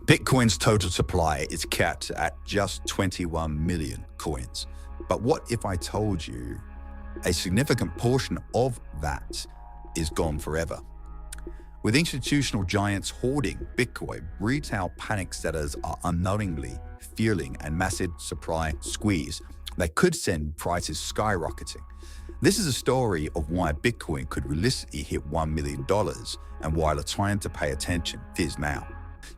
Bitcoin's total supply is capped at just 21 million coins. But what if I told you a significant portion of that is gone forever? With institutional giants hoarding Bitcoin, retail panic setters are unknowingly fueling a massive supply squeeze that could send prices skyrocketing. This is a story of why Bitcoin could realistically hit $1 million and why the time to pay attention is now.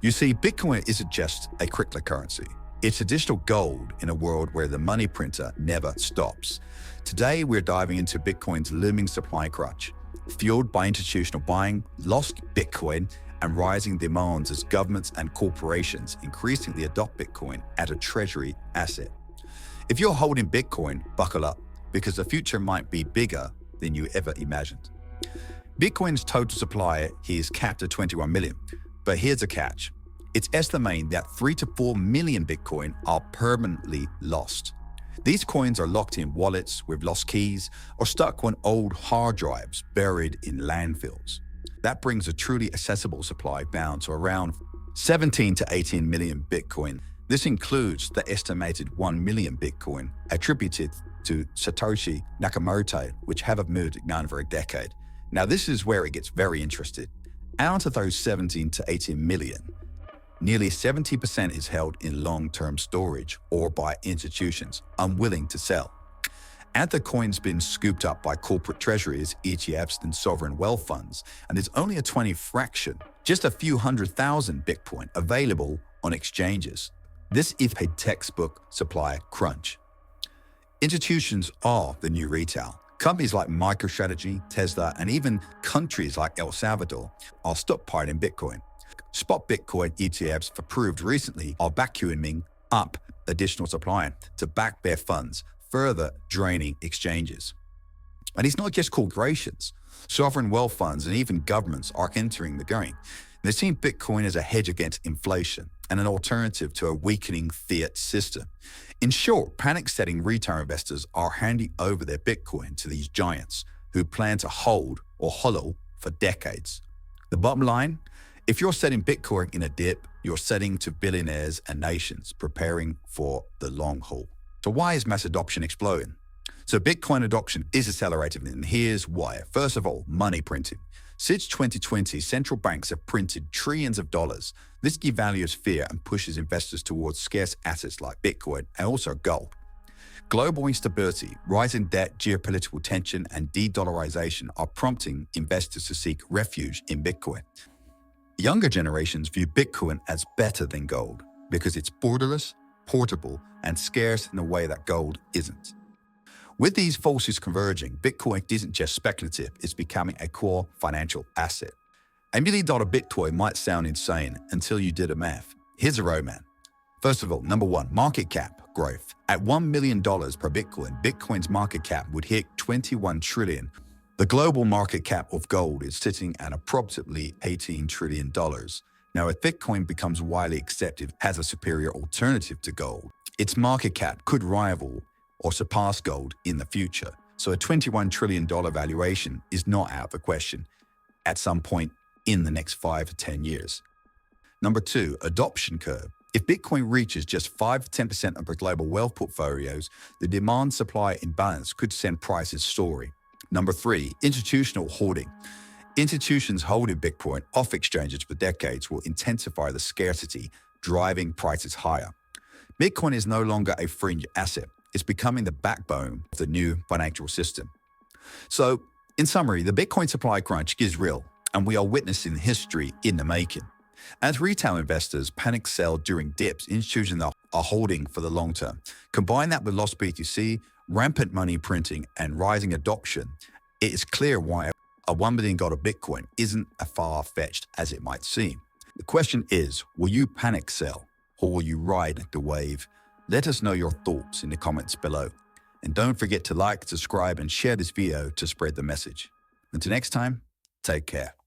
You see, Bitcoin isn't just a cryptocurrency. It's a digital gold in a world where the money printer never stops. Today, we're diving into Bitcoin's looming supply crunch, fueled by institutional buying, lost Bitcoin, and rising demands as governments and corporations increasingly adopt Bitcoin as a treasury asset. If you're holding Bitcoin, buckle up, because the future might be bigger than you ever imagined. Bitcoin's total supply is capped at 21 million, but here's a catch. It's estimated that 3 to 4 million Bitcoin are permanently lost. These coins are locked in wallets with lost keys or stuck on old hard drives buried in landfills. That brings a truly accessible supply down to around 17 to 18 million Bitcoin. This includes the estimated 1 million Bitcoin attributed to Satoshi Nakamoto, which haven't moved again for a decade. Now, this is where it gets very interesting. Out of those 17 to 18 million, nearly 70% is held in long-term storage or by institutions unwilling to sell. And the coin's been scooped up by corporate treasuries, ETFs, and sovereign wealth funds, and there's only a 20 fraction, just a few 100,000 Bitcoin available on exchanges. This is a textbook supply crunch. Institutions are the new retail. Companies like MicroStrategy, Tesla, and even countries like El Salvador are stockpiling Bitcoin. Spot Bitcoin ETFs approved recently are vacuuming up additional supply to back their funds, further draining exchanges. And it's not just corporations. Sovereign wealth funds and even governments are entering the game. They're seeing Bitcoin as a hedge against inflation and an alternative to a weakening fiat system. In short, panic-setting retail investors are handing over their Bitcoin to these giants who plan to hold or hodl for decades. The bottom line, if you're setting Bitcoin in a dip, you're setting to billionaires and nations preparing for the long haul. So why is mass adoption exploding? So Bitcoin adoption is accelerating, and here's why. First of all, money printing. Since 2020, central banks have printed trillions of dollars. This devalues fear and pushes investors towards scarce assets like Bitcoin and also gold. Global instability, rising debt, geopolitical tension, and de-dollarization are prompting investors to seek refuge in Bitcoin. Younger generations view Bitcoin as better than gold because it's borderless, portable, and scarce in a way that gold isn't. With these forces converging, Bitcoin isn't just speculative, it's becoming a core financial asset. $1 million Bitcoin might sound insane until you did the math. Here's a roadmap. First of all, number one, market cap growth. At $1 million per Bitcoin, Bitcoin's market cap would hit 21 trillion. The global market cap of gold is sitting at approximately $18 trillion. Now, if Bitcoin becomes widely accepted as a superior alternative to gold, its market cap could rival or surpass gold in the future. So a $21 trillion valuation is not out of the question at some point in the next 5 to 10 years. Number two, adoption curve. If Bitcoin reaches just 5 to 10% of the global wealth portfolios, the demand-supply imbalance could send prices soaring. Number three, institutional hoarding. Institutions holding Bitcoin off exchanges for decades will intensify the scarcity, driving prices higher. Bitcoin is no longer a fringe asset. It's becoming the backbone of the new financial system. So, in summary, the Bitcoin supply crunch is real, and we are witnessing history in the making. As retail investors panic sell during dips, institutions are holding for the long term. Combine that with lost BTC, rampant money printing, and rising adoption, it is clear why a $1 million Bitcoin isn't as far-fetched as it might seem. The question is, will you panic sell or will you ride the wave? Let us know your thoughts in the comments below. And don't forget to like, subscribe, and share this video to spread the message. Until next time, take care.